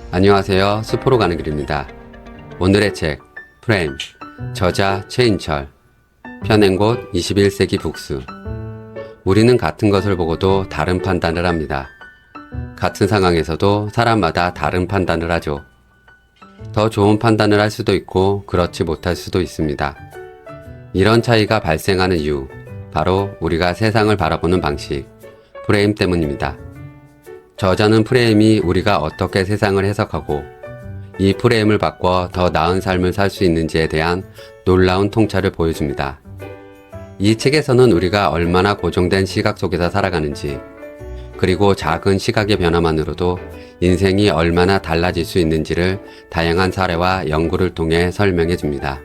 안녕하세요. 숲으로 가는 길입니다. 오늘의 책 프레임, 저자 최인철, 펴낸 곳 21세기 북스. 우리는 같은 것을 보고도 다른 판단을 합니다. 같은 상황에서도 사람마다 다른 판단을 하죠. 더 좋은 판단을 할 수도 있고 그렇지 못할 수도 있습니다. 이런 차이가 발생하는 이유, 바로 우리가 세상을 바라보는 방식, 프레임 때문입니다. 저자는 프레임이 우리가 어떻게 세상을 해석하고 이 프레임을 바꿔 더 나은 삶을 살 수 있는지에 대한 놀라운 통찰을 보여줍니다. 이 책에서는 우리가 얼마나 고정된 시각 속에서 살아가는지, 그리고 작은 시각의 변화만으로도 인생이 얼마나 달라질 수 있는지를 다양한 사례와 연구를 통해 설명해 줍니다.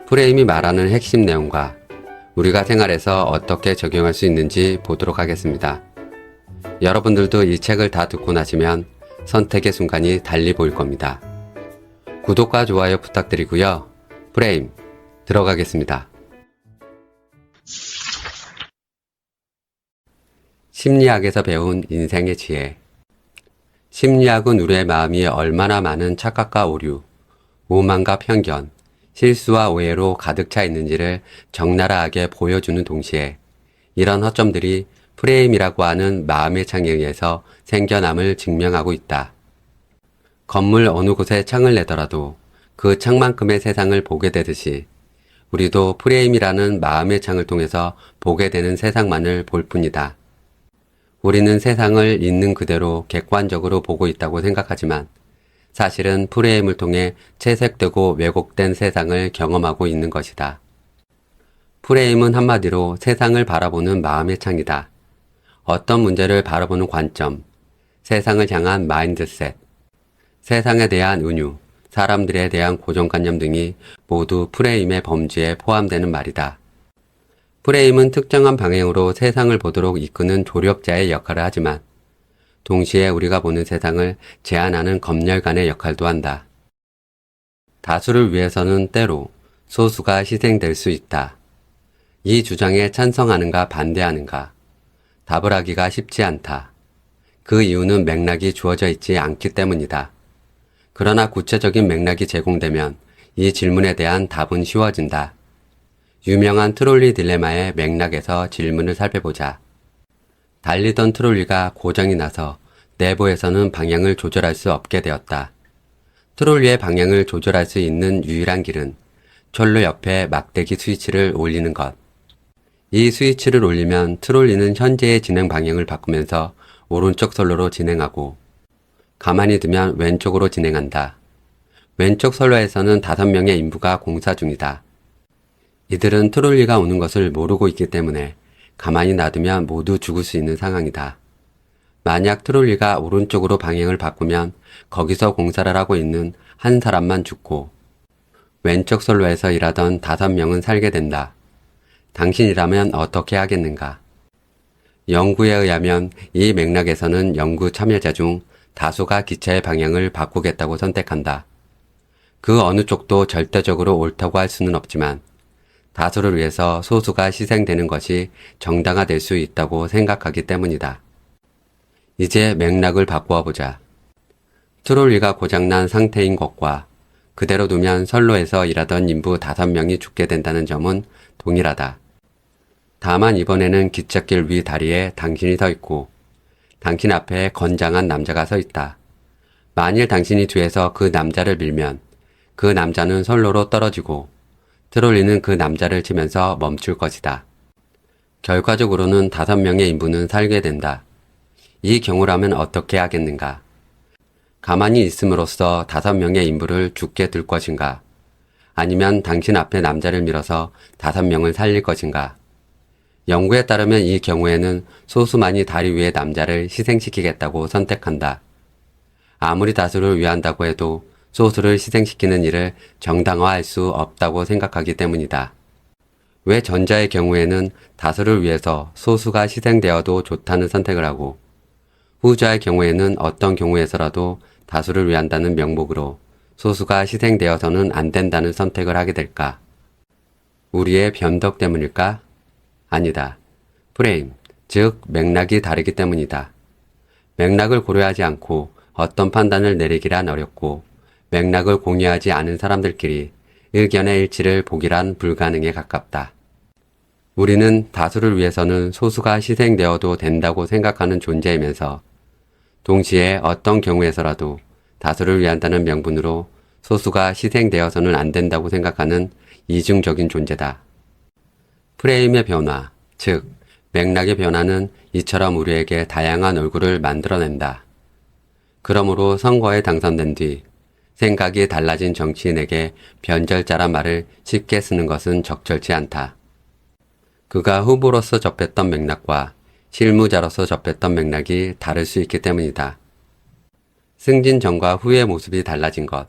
프레임이 말하는 핵심 내용과 우리가 생활에서 어떻게 적용할 수 있는지 보도록 하겠습니다. 여러분들도 이 책을 다 듣고 나시면 선택의 순간이 달리 보일 겁니다. 구독과 좋아요 부탁드리고요. 프레임 들어가겠습니다. 심리학에서 배운 인생의 지혜. 심리학은 우리의 마음이 얼마나 많은 착각과 오류, 오만과 편견, 실수와 오해로 가득 차 있는지를 적나라하게 보여주는 동시에 이런 허점들이 프레임이라고 하는 마음의 창에 의해서 생겨남을 증명하고 있다. 건물 어느 곳에 창을 내더라도 그 창만큼의 세상을 보게 되듯이 우리도 프레임이라는 마음의 창을 통해서 보게 되는 세상만을 볼 뿐이다. 우리는 세상을 있는 그대로 객관적으로 보고 있다고 생각하지만 사실은 프레임을 통해 채색되고 왜곡된 세상을 경험하고 있는 것이다. 프레임은 한마디로 세상을 바라보는 마음의 창이다. 어떤 문제를 바라보는 관점, 세상을 향한 마인드셋, 세상에 대한 은유, 사람들에 대한 고정관념 등이 모두 프레임의 범주에 포함되는 말이다. 프레임은 특정한 방향으로 세상을 보도록 이끄는 조력자의 역할을 하지만 동시에 우리가 보는 세상을 제한하는 검열관의 역할도 한다. 다수를 위해서는 때로 소수가 희생될 수 있다. 이 주장에 찬성하는가 반대하는가? 답을 하기가 쉽지 않다. 그 이유는 맥락이 주어져 있지 않기 때문이다. 그러나 구체적인 맥락이 제공되면 이 질문에 대한 답은 쉬워진다. 유명한 트롤리 딜레마의 맥락에서 질문을 살펴보자. 달리던 트롤리가 고장이 나서 내부에서는 방향을 조절할 수 없게 되었다. 트롤리의 방향을 조절할 수 있는 유일한 길은 철로 옆에 막대기 스위치를 올리는 것. 이 스위치를 올리면 트롤리는 현재의 진행 방향을 바꾸면서 오른쪽 선로로 진행하고 가만히 두면 왼쪽으로 진행한다. 왼쪽 선로에서는 5명의 인부가 공사 중이다. 이들은 트롤리가 오는 것을 모르고 있기 때문에 가만히 놔두면 모두 죽을 수 있는 상황이다. 만약 트롤리가 오른쪽으로 방향을 바꾸면 거기서 공사를 하고 있는 한 사람만 죽고 왼쪽 선로에서 일하던 5명은 살게 된다. 당신이라면 어떻게 하겠는가? 연구에 의하면 이 맥락에서는 연구 참여자 중 다수가 기차의 방향을 바꾸겠다고 선택한다. 그 어느 쪽도 절대적으로 옳다고 할 수는 없지만 다수를 위해서 소수가 희생되는 것이 정당화될 수 있다고 생각하기 때문이다. 이제 맥락을 바꾸어 보자. 트롤리가 고장난 상태인 것과 그대로 두면 선로에서 일하던 인부 5명이 죽게 된다는 점은 동일하다. 다만 이번에는 기찻길 위 다리에 당신이 서 있고 당신 앞에 건장한 남자가 서 있다. 만일 당신이 뒤에서 그 남자를 밀면 그 남자는 선로로 떨어지고 트롤리는 그 남자를 치면서 멈출 것이다. 결과적으로는 5명의 인부는 살게 된다. 이 경우라면 어떻게 하겠는가? 가만히 있음으로써 5명의 인부를 죽게 둘 것인가? 아니면 당신 앞에 남자를 밀어서 5명을 살릴 것인가? 연구에 따르면 이 경우에는 소수만이 다리 위의 남자를 희생시키겠다고 선택한다. 아무리 다수를 위한다고 해도 소수를 희생시키는 일을 정당화할 수 없다고 생각하기 때문이다. 왜 전자의 경우에는 다수를 위해서 소수가 희생되어도 좋다는 선택을 하고 후자의 경우에는 어떤 경우에서라도 다수를 위한다는 명목으로 소수가 희생되어서는 안 된다는 선택을 하게 될까? 우리의 변덕 때문일까? 아니다. 프레임, 즉 맥락이 다르기 때문이다. 맥락을 고려하지 않고 어떤 판단을 내리기란 어렵고 맥락을 공유하지 않은 사람들끼리 의견의 일치를 보기란 불가능에 가깝다. 우리는 다수를 위해서는 소수가 희생되어도 된다고 생각하는 존재이면서 동시에 어떤 경우에서라도 다수를 위한다는 명분으로 소수가 희생되어서는 안 된다고 생각하는 이중적인 존재다. 프레임의 변화, 즉 맥락의 변화는 이처럼 우리에게 다양한 얼굴을 만들어낸다. 그러므로 선거에 당선된 뒤 생각이 달라진 정치인에게 변절자란 말을 쉽게 쓰는 것은 적절치 않다. 그가 후보로서 접했던 맥락과 실무자로서 접했던 맥락이 다를 수 있기 때문이다. 승진 전과 후의 모습이 달라진 것,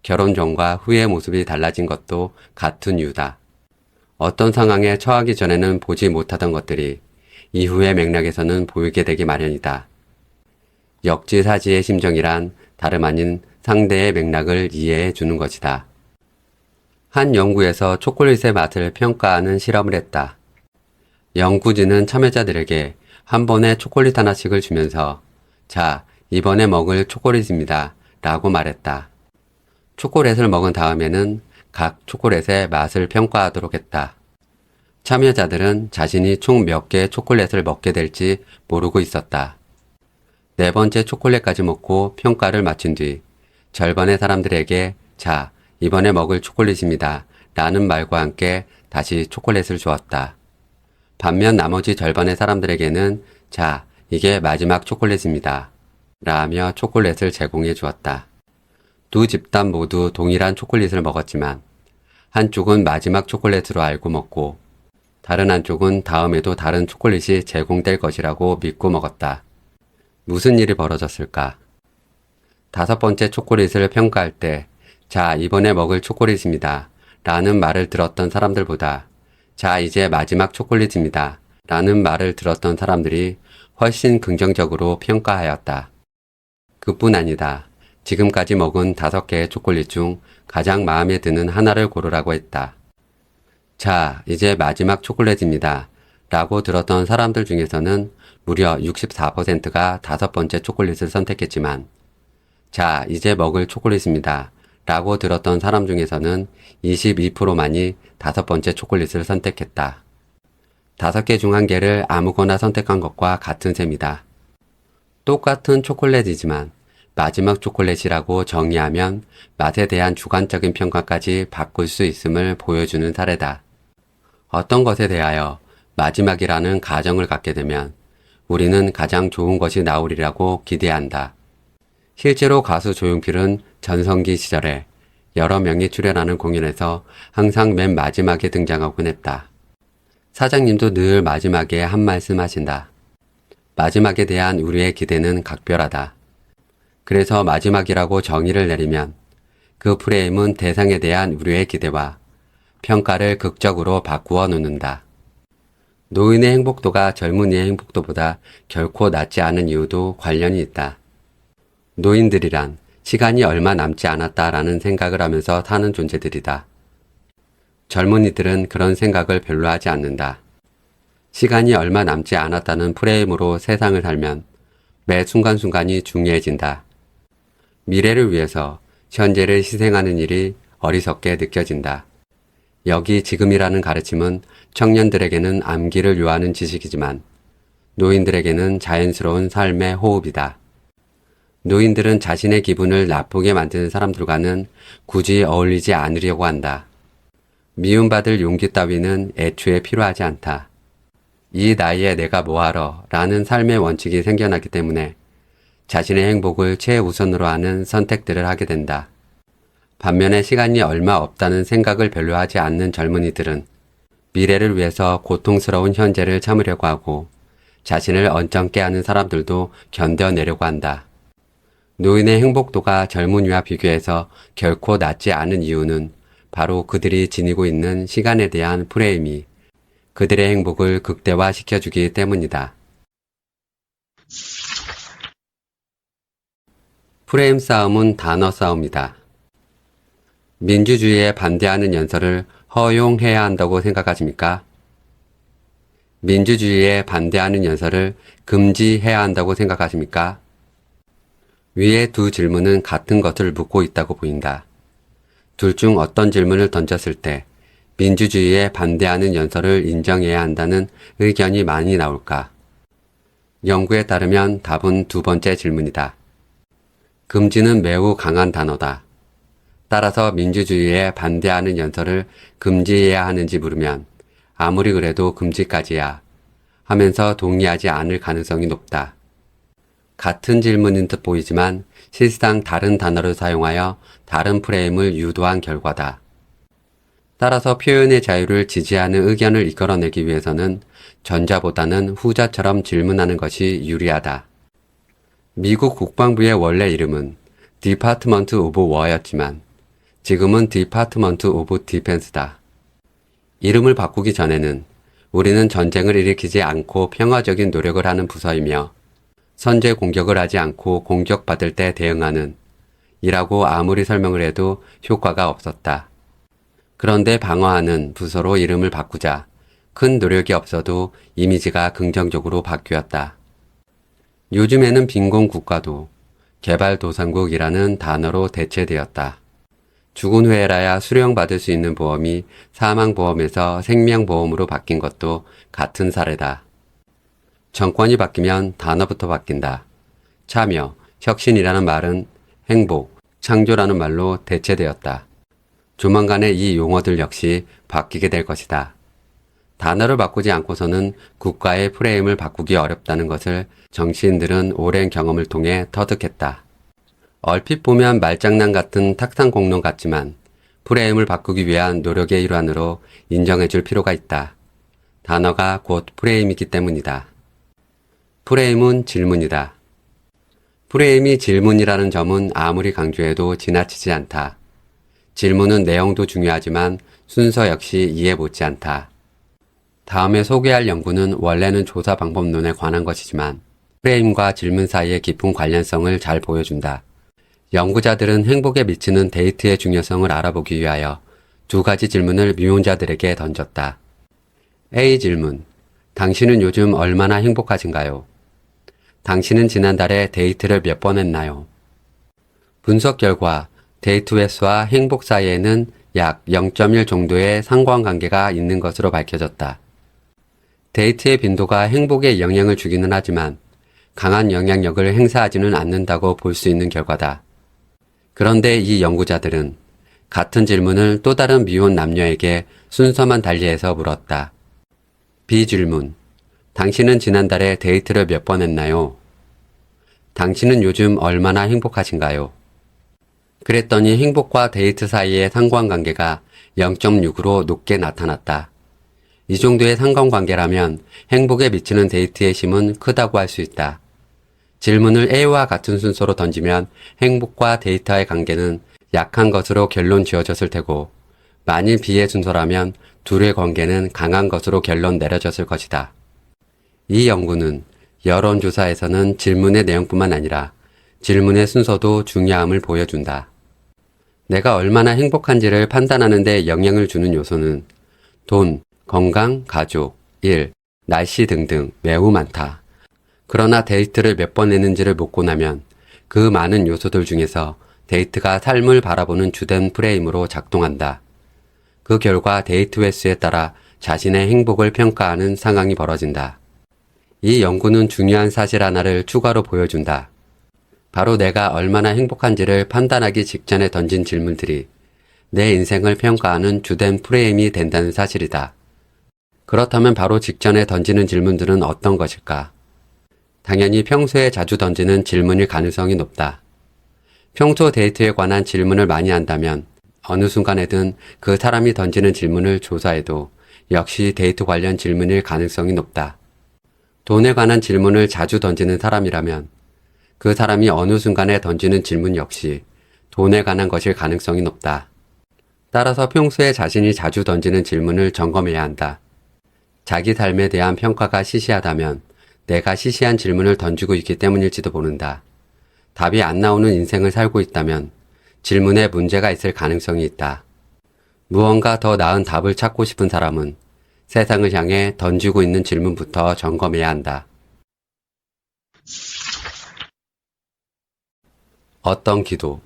결혼 전과 후의 모습이 달라진 것도 같은 이유다. 어떤 상황에 처하기 전에는 보지 못하던 것들이 이후의 맥락에서는 보이게 되기 마련이다. 역지사지의 심정이란 다름 아닌 상대의 맥락을 이해해 주는 것이다. 한 연구에서 초콜릿의 맛을 평가하는 실험을 했다. 연구진은 참여자들에게 한 번에 초콜릿 하나씩을 주면서 자, 이번에 먹을 초콜릿입니다. 라고 말했다. 초콜릿을 먹은 다음에는 각 초콜릿의 맛을 평가하도록 했다. 참여자들은 자신이 총 몇 개의 초콜릿을 먹게 될지 모르고 있었다. 네 번째 초콜릿까지 먹고 평가를 마친 뒤 절반의 사람들에게 자, 이번에 먹을 초콜릿입니다. 라는 말과 함께 다시 초콜릿을 주었다. 반면 나머지 절반의 사람들에게는 자, 이게 마지막 초콜릿입니다. 라며 초콜릿을 제공해 주었다. 두 집단 모두 동일한 초콜릿을 먹었지만 한쪽은 마지막 초콜릿으로 알고 먹고 다른 한쪽은 다음에도 다른 초콜릿이 제공될 것이라고 믿고 먹었다. 무슨 일이 벌어졌을까? 다섯 번째 초콜릿을 평가할 때 자, 이번에 먹을 초콜릿입니다. 라는 말을 들었던 사람들보다 자, 이제 마지막 초콜릿입니다. 라는 말을 들었던 사람들이 훨씬 긍정적으로 평가하였다. 그뿐 아니다. 지금까지 먹은 5개의 초콜릿 중 가장 마음에 드는 하나를 고르라고 했다. 자, 이제 마지막 초콜릿입니다. 라고 들었던 사람들 중에서는 무려 64%가 다섯 번째 초콜릿을 선택했지만 자, 이제 먹을 초콜릿입니다. 라고 들었던 사람 중에서는 22%만이 다섯 번째 초콜릿을 선택했다. 5개 중 1개를 아무거나 선택한 것과 같은 셈이다. 똑같은 초콜릿이지만 마지막 초콜릿이라고 정의하면 맛에 대한 주관적인 평가까지 바꿀 수 있음을 보여주는 사례다. 어떤 것에 대하여 마지막이라는 가정을 갖게 되면 우리는 가장 좋은 것이 나오리라고 기대한다. 실제로 가수 조용필은 전성기 시절에 여러 명이 출연하는 공연에서 항상 맨 마지막에 등장하곤 했다. 사장님도 늘 마지막에 한 말씀 하신다. 마지막에 대한 우리의 기대는 각별하다. 그래서 마지막이라고 정의를 내리면 그 프레임은 대상에 대한 우리의 기대와 평가를 극적으로 바꾸어 놓는다. 노인의 행복도가 젊은이의 행복도보다 결코 낮지 않은 이유도 관련이 있다. 노인들이란 시간이 얼마 남지 않았다라는 생각을 하면서 사는 존재들이다. 젊은이들은 그런 생각을 별로 하지 않는다. 시간이 얼마 남지 않았다는 프레임으로 세상을 살면 매 순간순간이 중요해진다. 미래를 위해서 현재를 희생하는 일이 어리석게 느껴진다. 여기 지금이라는 가르침은 청년들에게는 암기를 요하는 지식이지만 노인들에게는 자연스러운 삶의 호흡이다. 노인들은 자신의 기분을 나쁘게 만드는 사람들과는 굳이 어울리지 않으려고 한다. 미움받을 용기 따위는 애초에 필요하지 않다. 이 나이에 내가 뭐하러 라는 삶의 원칙이 생겨나기 때문에 자신의 행복을 최우선으로 하는 선택들을 하게 된다. 반면에 시간이 얼마 없다는 생각을 별로 하지 않는 젊은이들은 미래를 위해서 고통스러운 현재를 참으려고 하고 자신을 언짢게 하는 사람들도 견뎌내려고 한다. 노인의 행복도가 젊은이와 비교해서 결코 낮지 않은 이유는 바로 그들이 지니고 있는 시간에 대한 프레임이 그들의 행복을 극대화시켜주기 때문이다. 프레임 싸움은 단어 싸움이다. 민주주의에 반대하는 연설을 허용해야 한다고 생각하십니까? 민주주의에 반대하는 연설을 금지해야 한다고 생각하십니까? 위의 두 질문은 같은 것을 묻고 있다고 보인다. 둘 중 어떤 질문을 던졌을 때 민주주의에 반대하는 연설을 인정해야 한다는 의견이 많이 나올까? 연구에 따르면 답은 두 번째 질문이다. 금지는 매우 강한 단어다. 따라서 민주주의에 반대하는 연설을 금지해야 하는지 물으면 아무리 그래도 금지까지야 하면서 동의하지 않을 가능성이 높다. 같은 질문인 듯 보이지만 실상 다른 단어를 사용하여 다른 프레임을 유도한 결과다. 따라서 표현의 자유를 지지하는 의견을 이끌어내기 위해서는 전자보다는 후자처럼 질문하는 것이 유리하다. 미국 국방부의 원래 이름은 Department of War였지만 지금은 Department of Defense다. 이름을 바꾸기 전에는 우리는 전쟁을 일으키지 않고 평화적인 노력을 하는 부서이며 선제 공격을 하지 않고 공격받을 때 대응하는 이라고 아무리 설명을 해도 효과가 없었다. 그런데 방어하는 부서로 이름을 바꾸자 큰 노력이 없어도 이미지가 긍정적으로 바뀌었다. 요즘에는 빈곤 국가도 개발도상국이라는 단어로 대체되었다. 죽은 후에라야 수령받을 수 있는 보험이 사망보험에서 생명보험으로 바뀐 것도 같은 사례다. 정권이 바뀌면 단어부터 바뀐다. 참여, 혁신이라는 말은 행복, 창조라는 말로 대체되었다. 조만간에 이 용어들 역시 바뀌게 될 것이다. 단어를 바꾸지 않고서는 국가의 프레임을 바꾸기 어렵다는 것을 정치인들은 오랜 경험을 통해 터득했다. 얼핏 보면 말장난 같은 탁상 공론 같지만 프레임을 바꾸기 위한 노력의 일환으로 인정해줄 필요가 있다. 단어가 곧 프레임이기 때문이다. 프레임은 질문이다. 프레임이 질문이라는 점은 아무리 강조해도 지나치지 않다. 질문은 내용도 중요하지만 순서 역시 이해 못지않다. 다음에 소개할 연구는 원래는 조사 방법론에 관한 것이지만 프레임과 질문 사이의 깊은 관련성을 잘 보여준다. 연구자들은 행복에 미치는 데이트의 중요성을 알아보기 위하여 두 가지 질문을 미혼자들에게 던졌다. A 질문. 당신은 요즘 얼마나 행복하신가요? 당신은 지난달에 데이트를 몇 번 했나요? 분석 결과 데이트 횟수와 행복 사이에는 약 0.1 정도의 상관관계가 있는 것으로 밝혀졌다. 데이트의 빈도가 행복에 영향을 주기는 하지만 강한 영향력을 행사하지는 않는다고 볼 수 있는 결과다. 그런데 이 연구자들은 같은 질문을 또 다른 미혼 남녀에게 순서만 달리해서 물었다. B 질문. 당신은 지난달에 데이트를 몇 번 했나요? 당신은 요즘 얼마나 행복하신가요? 그랬더니 행복과 데이트 사이의 상관관계가 0.6으로 높게 나타났다. 이 정도의 상관관계라면 행복에 미치는 데이트의 힘은 크다고 할 수 있다. 질문을 A와 같은 순서로 던지면 행복과 데이터의 관계는 약한 것으로 결론 지어졌을 테고 만일 B의 순서라면 둘의 관계는 강한 것으로 결론 내려졌을 것이다. 이 연구는 여론조사에서는 질문의 내용뿐만 아니라 질문의 순서도 중요함을 보여준다. 내가 얼마나 행복한지를 판단하는 데 영향을 주는 요소는 돈, 건강, 가족, 일, 날씨 등등 매우 많다. 그러나 데이트를 몇 번 했는지를 묻고 나면 그 많은 요소들 중에서 데이트가 삶을 바라보는 주된 프레임으로 작동한다. 그 결과 데이트 횟수에 따라 자신의 행복을 평가하는 상황이 벌어진다. 이 연구는 중요한 사실 하나를 추가로 보여준다. 바로 내가 얼마나 행복한지를 판단하기 직전에 던진 질문들이 내 인생을 평가하는 주된 프레임이 된다는 사실이다. 그렇다면 바로 직전에 던지는 질문들은 어떤 것일까? 당연히 평소에 자주 던지는 질문일 가능성이 높다. 평소 데이트에 관한 질문을 많이 한다면 어느 순간에든 그 사람이 던지는 질문을 조사해도 역시 데이트 관련 질문일 가능성이 높다. 돈에 관한 질문을 자주 던지는 사람이라면 그 사람이 어느 순간에 던지는 질문 역시 돈에 관한 것일 가능성이 높다. 따라서 평소에 자신이 자주 던지는 질문을 점검해야 한다. 자기 삶에 대한 평가가 시시하다면 내가 시시한 질문을 던지고 있기 때문일지도 모른다. 답이 안 나오는 인생을 살고 있다면 질문에 문제가 있을 가능성이 있다. 무언가 더 나은 답을 찾고 싶은 사람은 세상을 향해 던지고 있는 질문부터 점검해야 한다. 어떤 기도.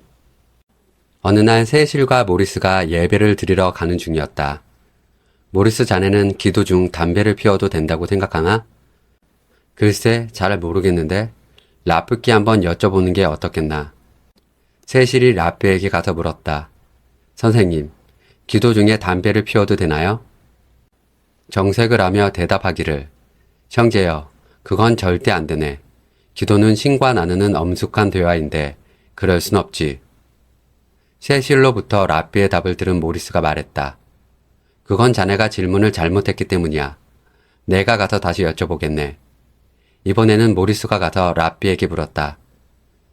어느 날 세실과 모리스가 예배를 드리러 가는 중이었다. 모리스 자네는 기도 중 담배를 피워도 된다고 생각하나? 글쎄, 잘 모르겠는데 라프께 한번 여쭤보는 게 어떻겠나. 세실이 라프에게 가서 물었다. 선생님, 기도 중에 담배를 피워도 되나요? 정색을 하며 대답하기를, 형제여, 그건 절대 안 되네. 기도는 신과 나누는 엄숙한 대화인데 그럴 순 없지. 세실로부터 라프의 답을 들은 모리스가 말했다. 그건 자네가 질문을 잘못했기 때문이야. 내가 가서 다시 여쭤보겠네. 이번에는 모리스가 가서 라프에게 물었다.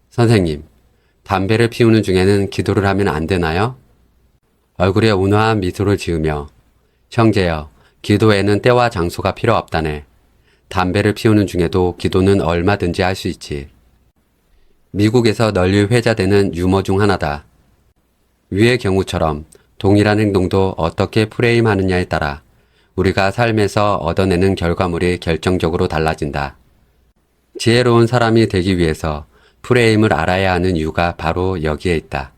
선생님, 담배를 피우는 중에는 기도를 하면 안 되나요? 얼굴에 온화한 미소를 지으며, 형제여, 기도에는 때와 장소가 필요 없다네. 담배를 피우는 중에도 기도는 얼마든지 할 수 있지. 미국에서 널리 회자되는 유머 중 하나다. 위의 경우처럼 동일한 행동도 어떻게 프레임하느냐에 따라 우리가 삶에서 얻어내는 결과물이 결정적으로 달라진다. 지혜로운 사람이 되기 위해서 프레임을 알아야 하는 이유가 바로 여기에 있다.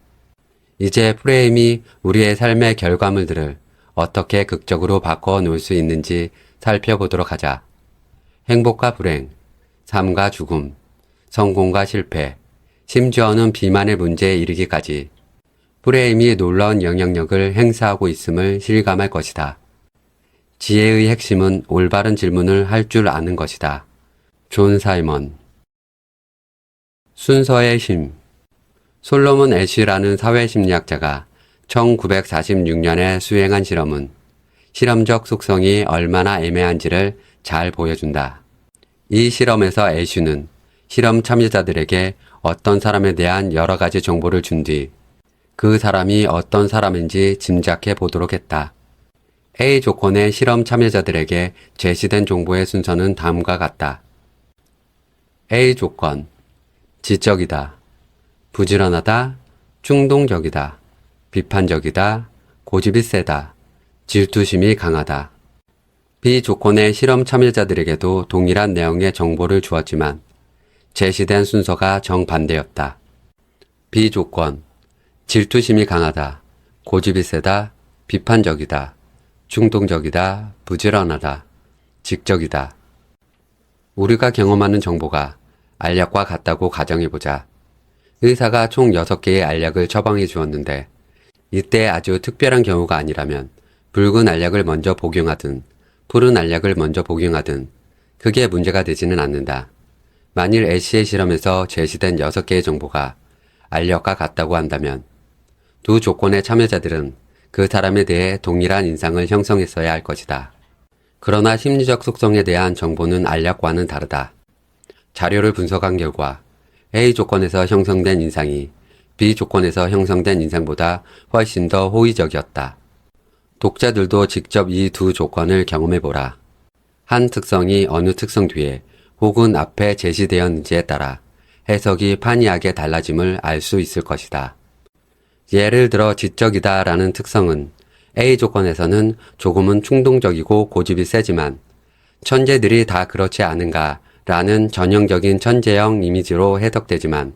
이제 프레임이 우리의 삶의 결과물들을 어떻게 극적으로 바꿔 놓을 수 있는지 살펴보도록 하자. 행복과 불행, 삶과 죽음, 성공과 실패, 심지어는 비만의 문제에 이르기까지 프레임이 놀라운 영향력을 행사하고 있음을 실감할 것이다. 지혜의 핵심은 올바른 질문을 할 줄 아는 것이다. 존 사이먼. 순서의 힘. 솔로몬 애쉬라는 사회심리학자가 1946년에 수행한 실험은 실험적 속성이 얼마나 애매한지를 잘 보여준다. 이 실험에서 애쉬는 실험 참여자들에게 어떤 사람에 대한 여러 가지 정보를 준 뒤 그 사람이 어떤 사람인지 짐작해 보도록 했다. A 조건의 실험 참여자들에게 제시된 정보의 순서는 다음과 같다. A 조건. 지적이다. 부지런하다. 충동적이다. 비판적이다. 고집이 세다. 질투심이 강하다. B 조건의 실험 참여자들에게도 동일한 내용의 정보를 주었지만 제시된 순서가 정반대였다. B 조건. 질투심이 강하다. 고집이 세다. 비판적이다. 충동적이다. 부지런하다. 직적이다. 우리가 경험하는 정보가 알약과 같다고 가정해보자. 의사가 총 6개의 알약을 처방해 주었는데 이때 아주 특별한 경우가 아니라면 붉은 알약을 먼저 복용하든 푸른 알약을 먼저 복용하든 크게 문제가 되지는 않는다. 만일 애쉬의 실험에서 제시된 6개의 정보가 알약과 같다고 한다면 두 조건의 참여자들은 그 사람에 대해 동일한 인상을 형성했어야 할 것이다. 그러나 심리적 속성에 대한 정보는 알약과는 다르다. 자료를 분석한 결과 A 조건에서 형성된 인상이 B 조건에서 형성된 인상보다 훨씬 더 호의적이었다. 독자들도 직접 이 두 조건을 경험해보라. 한 특성이 어느 특성 뒤에 혹은 앞에 제시되었는지에 따라 해석이 판이하게 달라짐을 알 수 있을 것이다. 예를 들어 지적이다 라는 특성은 A 조건에서는 조금은 충동적이고 고집이 세지만 천재들이 다 그렇지 않은가 라는 전형적인 천재형 이미지로 해석되지만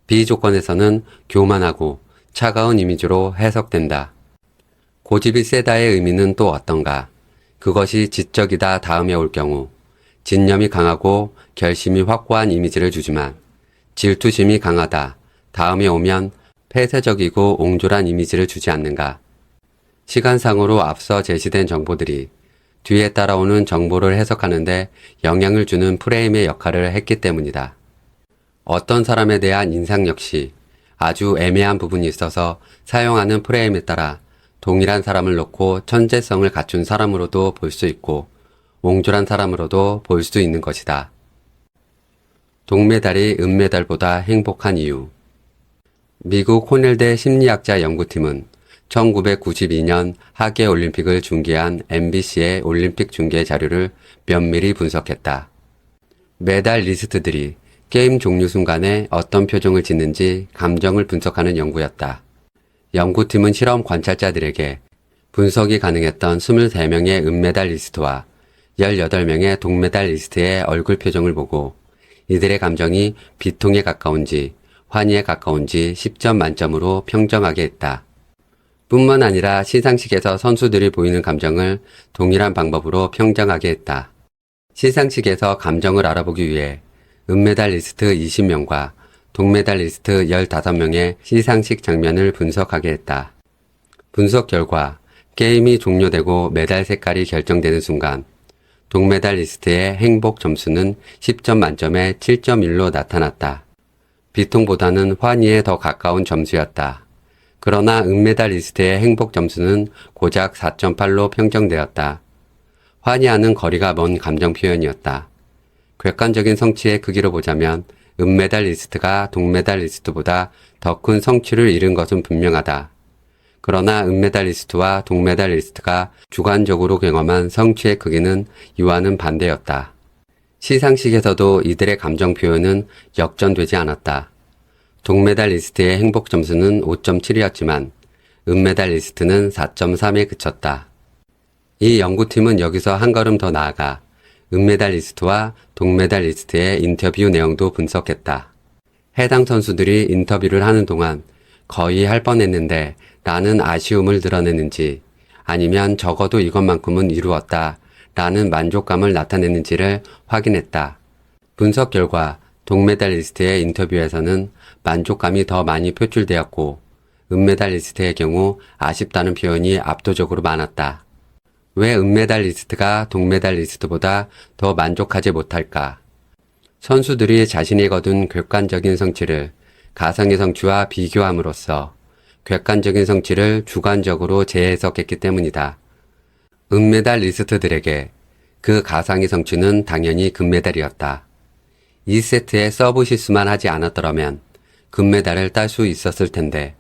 B 조건에서는 교만하고 차가운 이미지로 해석된다. 고집이 세다의 의미는 또 어떤가? 그것이 지적이다 다음에 올 경우 진념이 강하고 결심이 확고한 이미지를 주지만 질투심이 강하다 다음에 오면 폐쇄적이고 옹졸한 이미지를 주지 않는가? 시간상으로 앞서 제시된 정보들이 뒤에 따라오는 정보를 해석하는데 영향을 주는 프레임의 역할을 했기 때문이다. 어떤 사람에 대한 인상 역시 아주 애매한 부분이 있어서 사용하는 프레임에 따라 동일한 사람을 놓고 천재성을 갖춘 사람으로도 볼 수 있고 옹졸한 사람으로도 볼 수 있는 것이다. 동메달이 은메달보다 행복한 이유. 미국 코넬대 심리학자 연구팀은 1992년 하계올림픽을 중계한 MBC의 올림픽 중계 자료를 면밀히 분석했다. 메달 리스트들이 게임 종료 순간에 어떤 표정을 짓는지 감정을 분석하는 연구였다. 연구팀은 실험 관찰자들에게 분석이 가능했던 23명의 은메달 리스트와 18명의 동메달 리스트의 얼굴 표정을 보고 이들의 감정이 비통에 가까운지 환희에 가까운지 10점 만점으로 평정하게 했다. 뿐만 아니라 시상식에서 선수들이 보이는 감정을 동일한 방법으로 평정하게 했다. 시상식에서 감정을 알아보기 위해 은메달리스트 20명과 동메달리스트 15명의 시상식 장면을 분석하게 했다. 분석 결과 게임이 종료되고 메달 색깔이 결정되는 순간 동메달리스트의 행복 점수는 10점 만점에 7.1로 나타났다. 비통보다는 환희에 더 가까운 점수였다. 그러나 은메달리스트의 행복 점수는 고작 4.8로 평정되었다. 환희와는 거리가 먼 감정 표현이었다. 객관적인 성취의 크기로 보자면 은메달리스트가 동메달리스트보다 더 큰 성취를 이룬 것은 분명하다. 그러나 은메달리스트와 동메달리스트가 주관적으로 경험한 성취의 크기는 이와는 반대였다. 시상식에서도 이들의 감정 표현은 역전되지 않았다. 동메달리스트의 행복 점수는 5.7이었지만 은메달리스트는 4.3에 그쳤다. 이 연구팀은 여기서 한 걸음 더 나아가 은메달리스트와 동메달리스트의 인터뷰 내용도 분석했다. 해당 선수들이 인터뷰를 하는 동안 거의 할 뻔했는데 라는 아쉬움을 드러내는지 아니면 적어도 이것만큼은 이루었다 라는 만족감을 나타내는지를 확인했다. 분석 결과 동메달리스트의 인터뷰에서는 만족감이 더 많이 표출되었고 은메달리스트의 경우 아쉽다는 표현이 압도적으로 많았다. 왜 은메달리스트가 동메달리스트보다 더 만족하지 못할까? 선수들이 자신이 거둔 객관적인 성취를 가상의 성취와 비교함으로써 객관적인 성취를 주관적으로 재해석했기 때문이다. 은메달리스트들에게 그 가상의 성취는 당연히 금메달이었다. 2세트에 서브 실수만 하지 않았더라면 금메달을 딸 수 있었을 텐데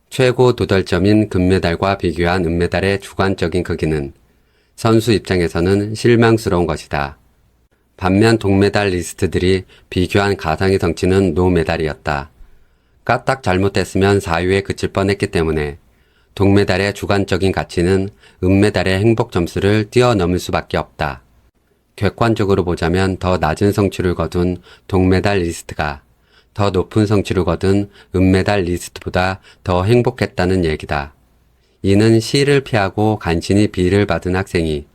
최고 도달점인 금메달과 비교한 은메달의 주관적인 크기는 선수 입장에서는 실망스러운 것이다. 반면 동메달리스트들이 비교한 가상의 성취는 노메달이었다. 까딱 잘못했으면 4위에 그칠 뻔했기 때문에 동메달의 주관적인 가치는 은메달의 행복 점수를 뛰어넘을 수밖에 없다. 객관적으로 보자면 더 낮은 성취를 거둔 동메달리스트가 더 높은 성취를 거둔 은메달리스트보다 더 행복했다는 얘기다. 이는 C를 피하고 간신히 B를 받은 학생이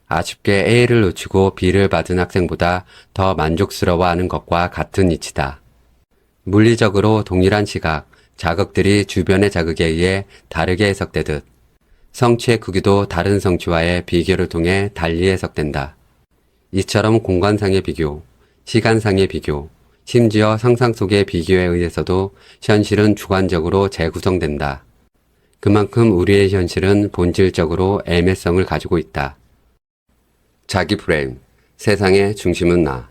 아쉽게 A를 놓치고 B를 받은 학생보다 더 만족스러워하는 것과 같은 이치다. 물리적으로 동일한 시각, 자극들이 주변의 자극에 의해 다르게 해석되듯 성취의 크기도 다른 성취와의 비교를 통해 달리 해석된다. 이처럼 공간상의 비교, 시간상의 비교, 심지어 상상 속의 비교에 의해서도 현실은 주관적으로 재구성된다. 그만큼 우리의 현실은 본질적으로 애매성을 가지고 있다. 자기 프레임, 세상의 중심은 나.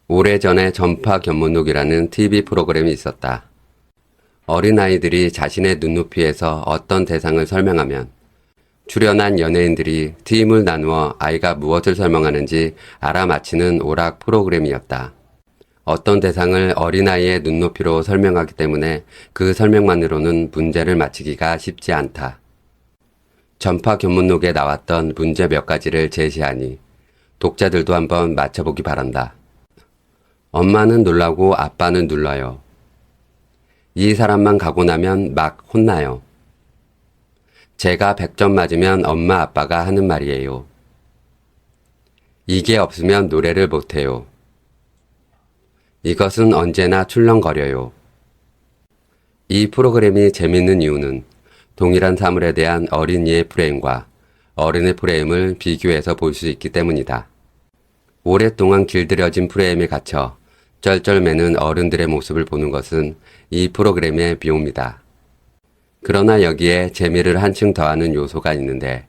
오래전에 전파 견문록이라는 TV 프로그램이 있었다. 어린아이들이 자신의 눈높이에서 어떤 대상을 설명하면 출연한 연예인들이 팀을 나누어 아이가 무엇을 설명하는지 알아맞히는 오락 프로그램이었다. 어떤 대상을 어린아이의 눈높이로 설명하기 때문에 그 설명만으로는 문제를 맞히기가 쉽지 않다. 전파 견문록에 나왔던 문제 몇 가지를 제시하니 독자들도 한번 맞춰보기 바란다. 엄마는 놀라고 아빠는 눌러요. 이 사람만 가고 나면 막 혼나요. 제가 100점 맞으면 엄마 아빠가 하는 말이에요. 이게 없으면 노래를 못해요. 이것은 언제나 출렁거려요. 이 프로그램이 재밌는 이유는 동일한 사물에 대한 어린이의 프레임과 어른의 프레임을 비교해서 볼 수 있기 때문이다. 오랫동안 길들여진 프레임에 갇혀 쩔쩔매는 어른들의 모습을 보는 것은 이 프로그램의 묘미다. 그러나 여기에 재미를 한층 더하는 요소가 있는데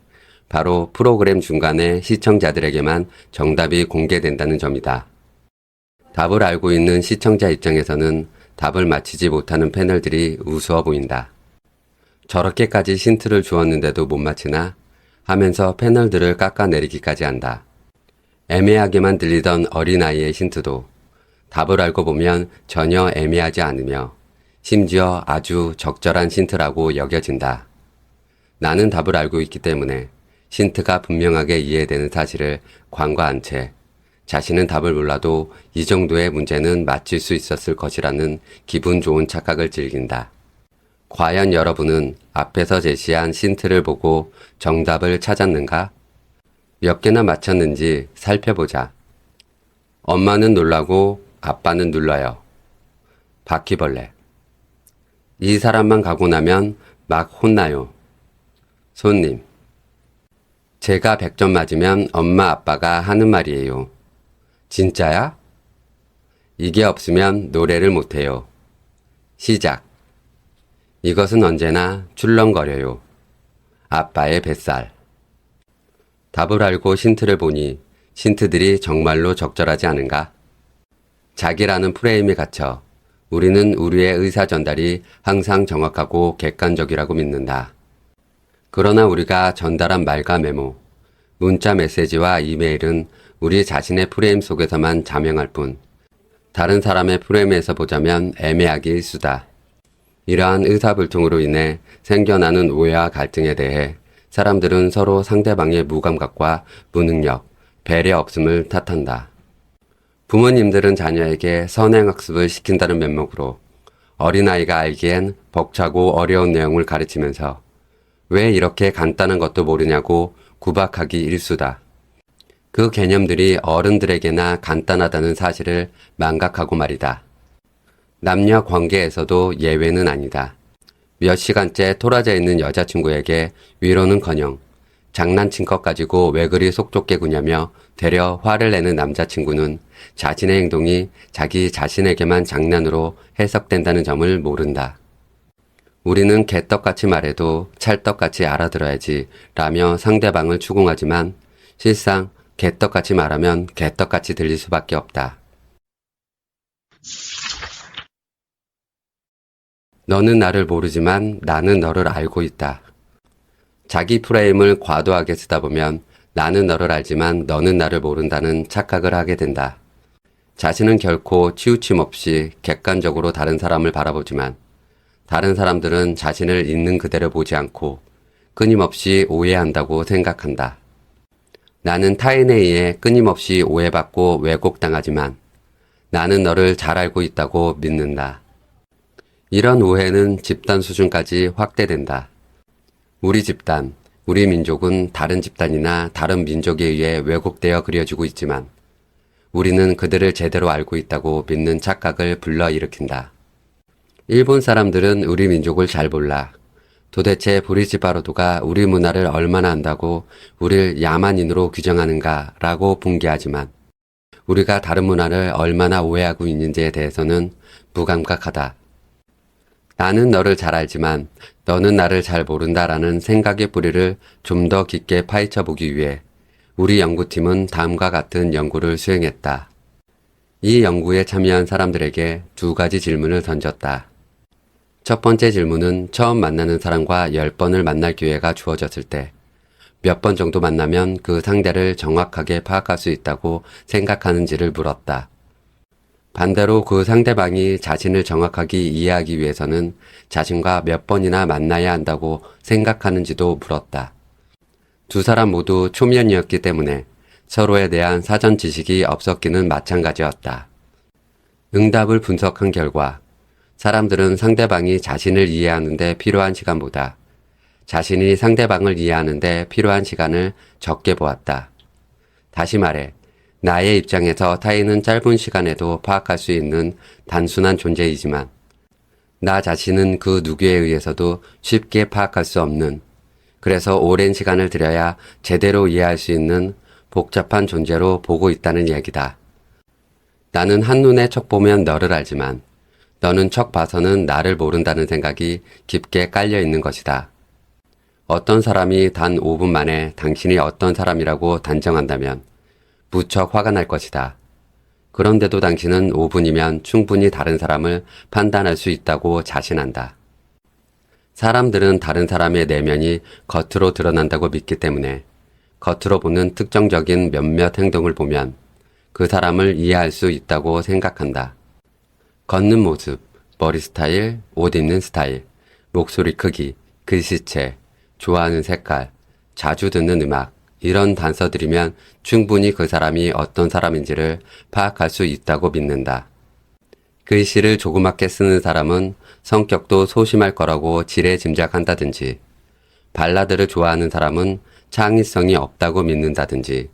바로 프로그램 중간에 시청자들에게만 정답이 공개된다는 점이다. 답을 알고 있는 시청자 입장에서는 답을 맞히지 못하는 패널들이 우스워 보인다. 저렇게까지 힌트를 주었는데도 못 맞히나? 하면서 패널들을 깎아내리기까지 한다. 애매하게만 들리던 어린아이의 힌트도 답을 알고 보면 전혀 애매하지 않으며 심지어 아주 적절한 힌트라고 여겨진다. 나는 답을 알고 있기 때문에 힌트가 분명하게 이해되는 사실을 관과한 채 자신은 답을 몰라도 이 정도의 문제는 맞힐 수 있었을 것이라는 기분 좋은 착각을 즐긴다. 과연 여러분은 앞에서 제시한 힌트를 보고 정답을 찾았는가? 몇 개나 맞췄는지 살펴보자. 엄마는 놀라고 아빠는 눌러요. 바퀴벌레. 이 사람만 가고 나면 막 혼나요. 손님. 제가 100점 맞으면 엄마 아빠가 하는 말이에요. 진짜야? 이게 없으면 노래를 못해요. 시작. 이것은 언제나 출렁거려요. 아빠의 뱃살. 답을 알고 힌트를 보니 힌트들이 정말로 적절하지 않은가? 자기라는 프레임에 갇혀 우리는 우리의 의사 전달이 항상 정확하고 객관적이라고 믿는다. 그러나 우리가 전달한 말과 메모, 문자 메시지와 이메일은 우리 자신의 프레임 속에서만 자명할 뿐, 다른 사람의 프레임에서 보자면 애매하기 일수다. 이러한 의사불통으로 인해 생겨나는 오해와 갈등에 대해 사람들은 서로 상대방의 무감각과 무능력, 배려 없음을 탓한다. 부모님들은 자녀에게 선행학습을 시킨다는 면목으로 어린아이가 알기엔 벅차고 어려운 내용을 가르치면서 왜 이렇게 간단한 것도 모르냐고 구박하기 일수다. 그 개념들이 어른들에게나 간단하다는 사실을 망각하고 말이다. 남녀 관계에서도 예외는 아니다. 몇 시간째 토라져 있는 여자친구에게 위로는커녕 장난친 것 가지고 왜 그리 속 좁게 구냐며 되려 화를 내는 남자친구는 자신의 행동이 자기 자신에게만 장난으로 해석된다는 점을 모른다. 우리는 개떡같이 말해도 찰떡같이 알아들어야지 라며 상대방을 추궁하지만 실상 개떡같이 말하면 개떡같이 들릴 수밖에 없다. 너는 나를 모르지만 나는 너를 알고 있다. 자기 프레임을 과도하게 쓰다 보면 나는 너를 알지만 너는 나를 모른다는 착각을 하게 된다. 자신은 결코 치우침 없이 객관적으로 다른 사람을 바라보지만 다른 사람들은 자신을 있는 그대로 보지 않고 끊임없이 오해한다고 생각한다. 나는 타인에 의해 끊임없이 오해받고 왜곡당하지만 나는 너를 잘 알고 있다고 믿는다. 이런 오해는 집단 수준까지 확대된다. 우리 집단, 우리 민족은 다른 집단이나 다른 민족에 의해 왜곡되어 그려지고 있지만 우리는 그들을 제대로 알고 있다고 믿는 착각을 불러일으킨다. 일본 사람들은 우리 민족을 잘 몰라. 도대체 브리지바로도가 우리 문화를 얼마나 안다고 우리를 야만인으로 규정하는가 라고 분개하지만 우리가 다른 문화를 얼마나 오해하고 있는지에 대해서는 무감각하다. 나는 너를 잘 알지만 너는 나를 잘 모른다라는 생각의 뿌리를 좀 더 깊게 파헤쳐 보기 위해 우리 연구팀은 다음과 같은 연구를 수행했다. 이 연구에 참여한 사람들에게 2가지 질문을 던졌다. 첫 번째 질문은 처음 만나는 사람과 10번을 만날 기회가 주어졌을 때 몇 번 정도 만나면 그 상대를 정확하게 파악할 수 있다고 생각하는지를 물었다. 반대로 그 상대방이 자신을 정확하게 이해하기 위해서는 자신과 몇 번이나 만나야 한다고 생각하는지도 물었다. 2 사람 모두 초면이었기 때문에 서로에 대한 사전 지식이 없었기는 마찬가지였다. 응답을 분석한 결과 사람들은 상대방이 자신을 이해하는 데 필요한 시간보다 자신이 상대방을 이해하는 데 필요한 시간을 적게 보았다. 다시 말해 나의 입장에서 타인은 짧은 시간에도 파악할 수 있는 단순한 존재이지만 나 자신은 그 누구에 의해서도 쉽게 파악할 수 없는, 그래서 오랜 시간을 들여야 제대로 이해할 수 있는 복잡한 존재로 보고 있다는 얘기다. 나는 한눈에 척 보면 너를 알지만 너는 척 봐서는 나를 모른다는 생각이 깊게 깔려 있는 것이다. 어떤 사람이 단 5분 만에 당신이 어떤 사람이라고 단정한다면 무척 화가 날 것이다. 그런데도 당신은 5분이면 충분히 다른 사람을 판단할 수 있다고 자신한다. 사람들은 다른 사람의 내면이 겉으로 드러난다고 믿기 때문에 겉으로 보는 특정적인 몇몇 행동을 보면 그 사람을 이해할 수 있다고 생각한다. 걷는 모습, 머리 스타일, 옷 입는 스타일, 목소리 크기, 글씨체, 좋아하는 색깔, 자주 듣는 음악, 이런 단서들이면 충분히 그 사람이 어떤 사람인지를 파악할 수 있다고 믿는다. 글씨를 조그맣게 쓰는 사람은 성격도 소심할 거라고 지레짐작한다든지, 발라드를 좋아하는 사람은 창의성이 없다고 믿는다든지,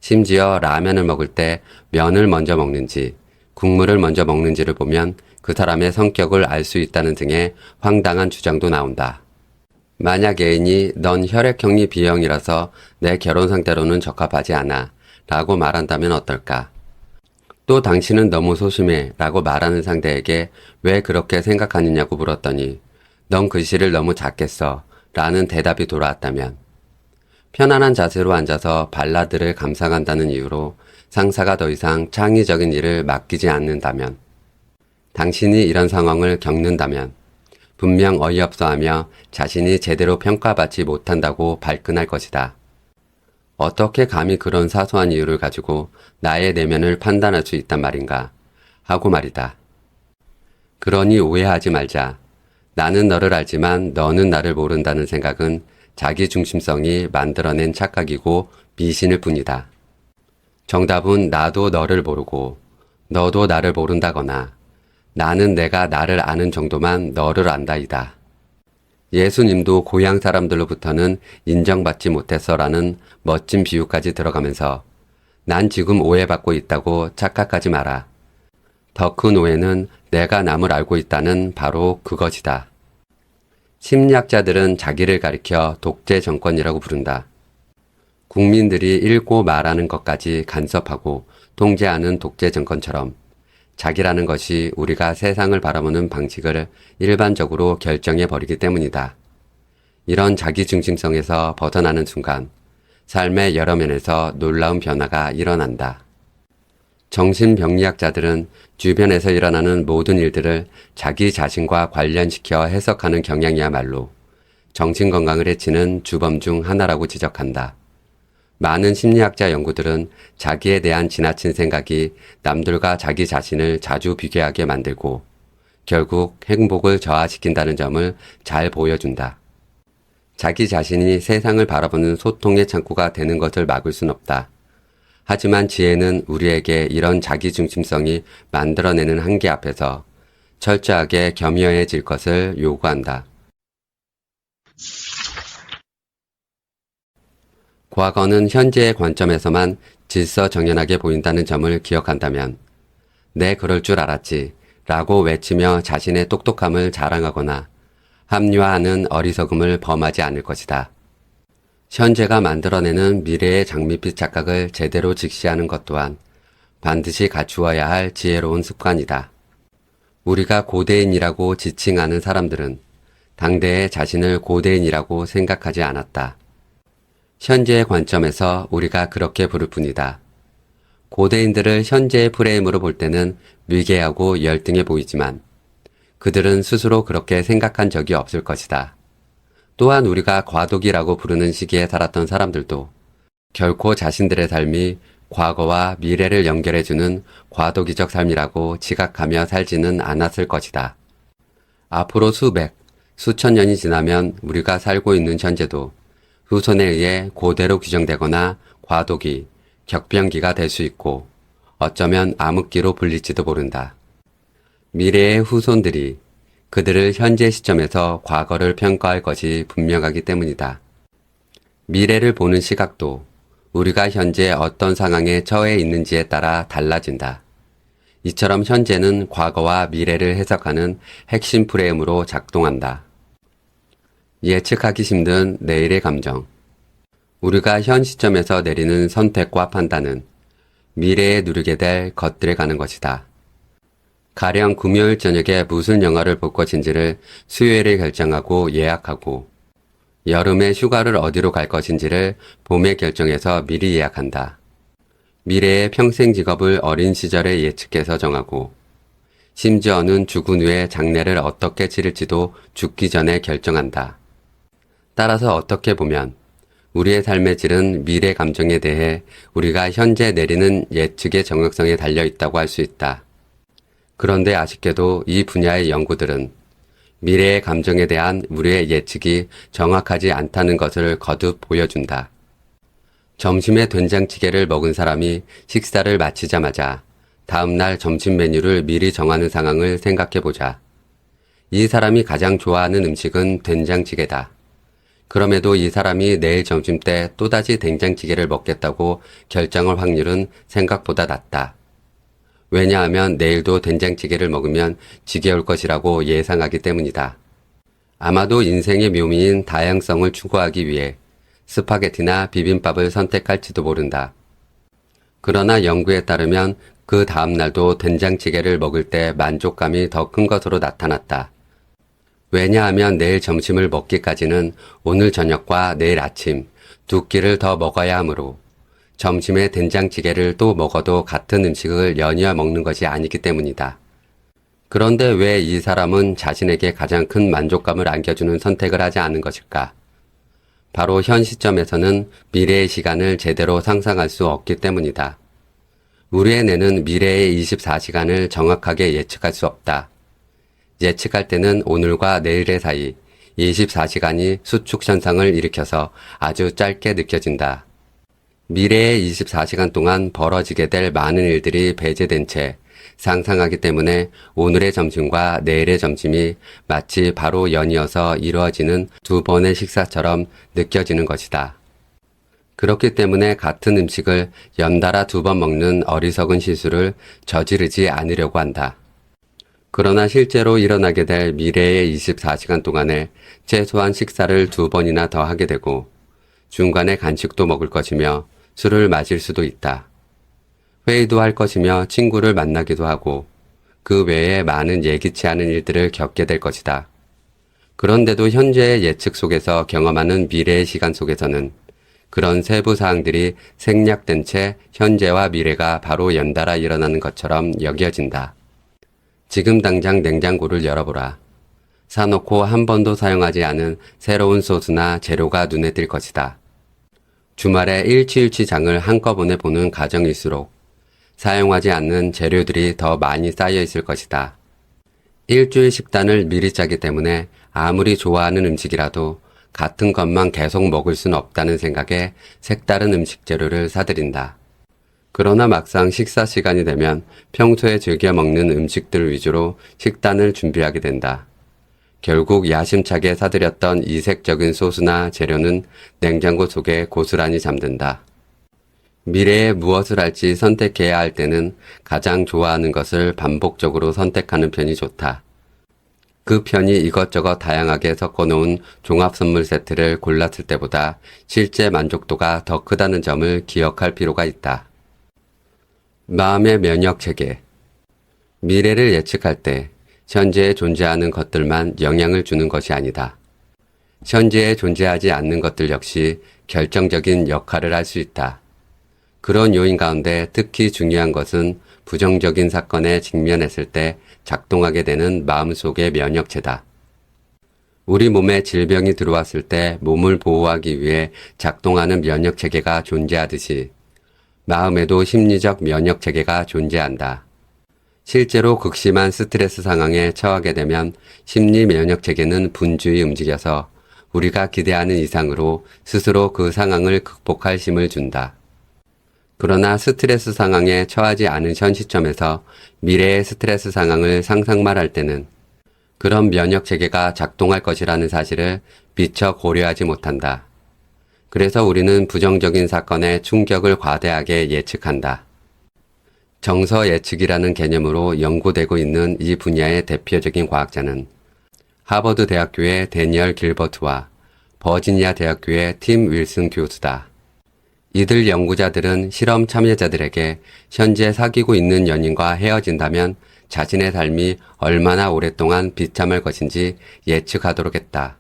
심지어 라면을 먹을 때 면을 먼저 먹는지, 국물을 먼저 먹는지를 보면 그 사람의 성격을 알 수 있다는 등의 황당한 주장도 나온다. 만약 애인이 넌 혈액형이 B형이라서 내 결혼 상대로는 적합하지 않아 라고 말한다면 어떨까? 또 당신은 너무 소심해 라고 말하는 상대에게 왜 그렇게 생각하느냐고 물었더니 넌 글씨를 너무 작게 써 라는 대답이 돌아왔다면, 편안한 자세로 앉아서 발라드를 감상한다는 이유로 상사가 더 이상 창의적인 일을 맡기지 않는다면, 당신이 이런 상황을 겪는다면 분명 어이없어하며 자신이 제대로 평가받지 못한다고 발끈할 것이다. 어떻게 감히 그런 사소한 이유를 가지고 나의 내면을 판단할 수 있단 말인가 하고 말이다. 그러니 오해하지 말자. 나는 너를 알지만 너는 나를 모른다는 생각은 자기중심성이 만들어낸 착각이고 미신일 뿐이다. 정답은 나도 너를 모르고 너도 나를 모른다거나 나는 내가 나를 아는 정도만 너를 안다이다. 예수님도 고향 사람들로부터는 인정받지 못했어라는 멋진 비유까지 들어가면서 난 지금 오해받고 있다고 착각하지 마라. 더 큰 오해는 내가 남을 알고 있다는 바로 그것이다. 심리학자들은 자기를 가리켜 독재 정권이라고 부른다. 국민들이 읽고 말하는 것까지 간섭하고 통제하는 독재 정권처럼 자기라는 것이 우리가 세상을 바라보는 방식을 일반적으로 결정해 버리기 때문이다. 이런 자기중심성에서 벗어나는 순간 삶의 여러 면에서 놀라운 변화가 일어난다. 정신병리학자들은 주변에서 일어나는 모든 일들을 자기 자신과 관련시켜 해석하는 경향이야말로 정신건강을 해치는 주범 중 하나라고 지적한다. 많은 심리학자 연구들은 자기에 대한 지나친 생각이 남들과 자기 자신을 자주 비교하게 만들고 결국 행복을 저하시킨다는 점을 잘 보여준다. 자기 자신이 세상을 바라보는 소통의 창구가 되는 것을 막을 순 없다. 하지만 지혜는 우리에게 이런 자기중심성이 만들어내는 한계 앞에서 철저하게 겸허해질 것을 요구한다. 과거는 현재의 관점에서만 질서정연하게 보인다는 점을 기억한다면 내 그럴 줄 알았지 라고 외치며 자신의 똑똑함을 자랑하거나 합리화하는 어리석음을 범하지 않을 것이다. 현재가 만들어내는 미래의 장밋빛 착각을 제대로 직시하는 것 또한 반드시 갖추어야 할 지혜로운 습관이다. 우리가 고대인이라고 지칭하는 사람들은 당대의 자신을 고대인이라고 생각하지 않았다. 현재의 관점에서 우리가 그렇게 부를 뿐이다. 고대인들을 현재의 프레임으로 볼 때는 위계하고 열등해 보이지만 그들은 스스로 그렇게 생각한 적이 없을 것이다. 또한 우리가 과도기라고 부르는 시기에 살았던 사람들도 결코 자신들의 삶이 과거와 미래를 연결해주는 과도기적 삶이라고 지각하며 살지는 않았을 것이다. 앞으로 수백, 수천 년이 지나면 우리가 살고 있는 현재도 후손에 의해 고대로 규정되거나 과도기, 격변기가 될 수 있고 어쩌면 암흑기로 불릴지도 모른다. 미래의 후손들이 그들을 현재 시점에서 과거를 평가할 것이 분명하기 때문이다. 미래를 보는 시각도 우리가 현재 어떤 상황에 처해 있는지에 따라 달라진다. 이처럼 현재는 과거와 미래를 해석하는 핵심 프레임으로 작동한다. 예측하기 힘든 내일의 감정. 우리가 현 시점에서 내리는 선택과 판단은 미래에 누리게 될 것들에 가는 것이다. 가령 금요일 저녁에 무슨 영화를 볼 것인지를 수요일에 결정하고 예약하고 여름에 휴가를 어디로 갈 것인지를 봄에 결정해서 미리 예약한다. 미래의 평생 직업을 어린 시절에 예측해서 정하고 심지어는 죽은 후에 장례를 어떻게 치를지도 죽기 전에 결정한다. 따라서 어떻게 보면 우리의 삶의 질은 미래 감정에 대해 우리가 현재 내리는 예측의 정확성에 달려 있다고 할 수 있다. 그런데 아쉽게도 이 분야의 연구들은 미래의 감정에 대한 우리의 예측이 정확하지 않다는 것을 거듭 보여준다. 점심에 된장찌개를 먹은 사람이 식사를 마치자마자 다음날 점심 메뉴를 미리 정하는 상황을 생각해보자. 이 사람이 가장 좋아하는 음식은 된장찌개다. 그럼에도 이 사람이 내일 점심 때 또다시 된장찌개를 먹겠다고 결정할 확률은 생각보다 낮다. 왜냐하면 내일도 된장찌개를 먹으면 지겨울 것이라고 예상하기 때문이다. 아마도 인생의 묘미인 다양성을 추구하기 위해 스파게티나 비빔밥을 선택할지도 모른다. 그러나 연구에 따르면 그 다음날도 된장찌개를 먹을 때 만족감이 더 큰 것으로 나타났다. 왜냐하면 내일 점심을 먹기까지는 오늘 저녁과 내일 아침 두 끼를 더 먹어야 하므로 점심에 된장찌개를 또 먹어도 같은 음식을 연이어 먹는 것이 아니기 때문이다. 그런데 왜 이 사람은 자신에게 가장 큰 만족감을 안겨주는 선택을 하지 않은 것일까? 바로 현 시점에서는 미래의 시간을 제대로 상상할 수 없기 때문이다. 우리의 뇌는 미래의 24시간을 정확하게 예측할 수 없다. 예측할 때는 오늘과 내일의 사이 24시간이 수축 현상을 일으켜서 아주 짧게 느껴진다. 미래의 24시간 동안 벌어지게 될 많은 일들이 배제된 채 상상하기 때문에 오늘의 점심과 내일의 점심이 마치 바로 연이어서 이루어지는 두 번의 식사처럼 느껴지는 것이다. 그렇기 때문에 같은 음식을 연달아 두 번 먹는 어리석은 실수를 저지르지 않으려고 한다. 그러나 실제로 일어나게 될 미래의 24시간 동안에 최소한 식사를 두 번이나 더 하게 되고 중간에 간식도 먹을 것이며 술을 마실 수도 있다. 회의도 할 것이며 친구를 만나기도 하고 그 외에 많은 예기치 않은 일들을 겪게 될 것이다. 그런데도 현재의 예측 속에서 경험하는 미래의 시간 속에서는 그런 세부 사항들이 생략된 채 현재와 미래가 바로 연달아 일어나는 것처럼 여겨진다. 지금 당장 냉장고를 열어보라. 사놓고 한 번도 사용하지 않은 새로운 소스나 재료가 눈에 띌 것이다. 주말에 일치일치 장을 한꺼번에 보는 가정일수록 사용하지 않는 재료들이 더 많이 쌓여 있을 것이다. 일주일 식단을 미리 짜기 때문에 아무리 좋아하는 음식이라도 같은 것만 계속 먹을 수는 없다는 생각에 색다른 음식 재료를 사들인다. 그러나 막상 식사 시간이 되면 평소에 즐겨 먹는 음식들 위주로 식단을 준비하게 된다. 결국 야심차게 사들였던 이색적인 소스나 재료는 냉장고 속에 고스란히 잠든다. 미래에 무엇을 할지 선택해야 할 때는 가장 좋아하는 것을 반복적으로 선택하는 편이 좋다. 그 편이 이것저것 다양하게 섞어놓은 종합선물 세트를 골랐을 때보다 실제 만족도가 더 크다는 점을 기억할 필요가 있다. 마음의 면역체계. 미래를 예측할 때 현재에 존재하는 것들만 영향을 주는 것이 아니다. 현재에 존재하지 않는 것들 역시 결정적인 역할을 할 수 있다. 그런 요인 가운데 특히 중요한 것은 부정적인 사건에 직면했을 때 작동하게 되는 마음속의 면역체다. 우리 몸에 질병이 들어왔을 때 몸을 보호하기 위해 작동하는 면역체계가 존재하듯이 마음에도 심리적 면역체계가 존재한다. 실제로 극심한 스트레스 상황에 처하게 되면 심리 면역체계는 분주히 움직여서 우리가 기대하는 이상으로 스스로 그 상황을 극복할 힘을 준다. 그러나 스트레스 상황에 처하지 않은 현 시점에서 미래의 스트레스 상황을 상상만 할 때는 그런 면역체계가 작동할 것이라는 사실을 미처 고려하지 못한다. 그래서 우리는 부정적인 사건의 충격을 과대하게 예측한다. 정서 예측이라는 개념으로 연구되고 있는 이 분야의 대표적인 과학자는 하버드 대학교의 데니얼 길버트와 버지니아 대학교의 팀 윌슨 교수다. 이들 연구자들은 실험 참여자들에게 현재 사귀고 있는 연인과 헤어진다면 자신의 삶이 얼마나 오랫동안 비참할 것인지 예측하도록 했다.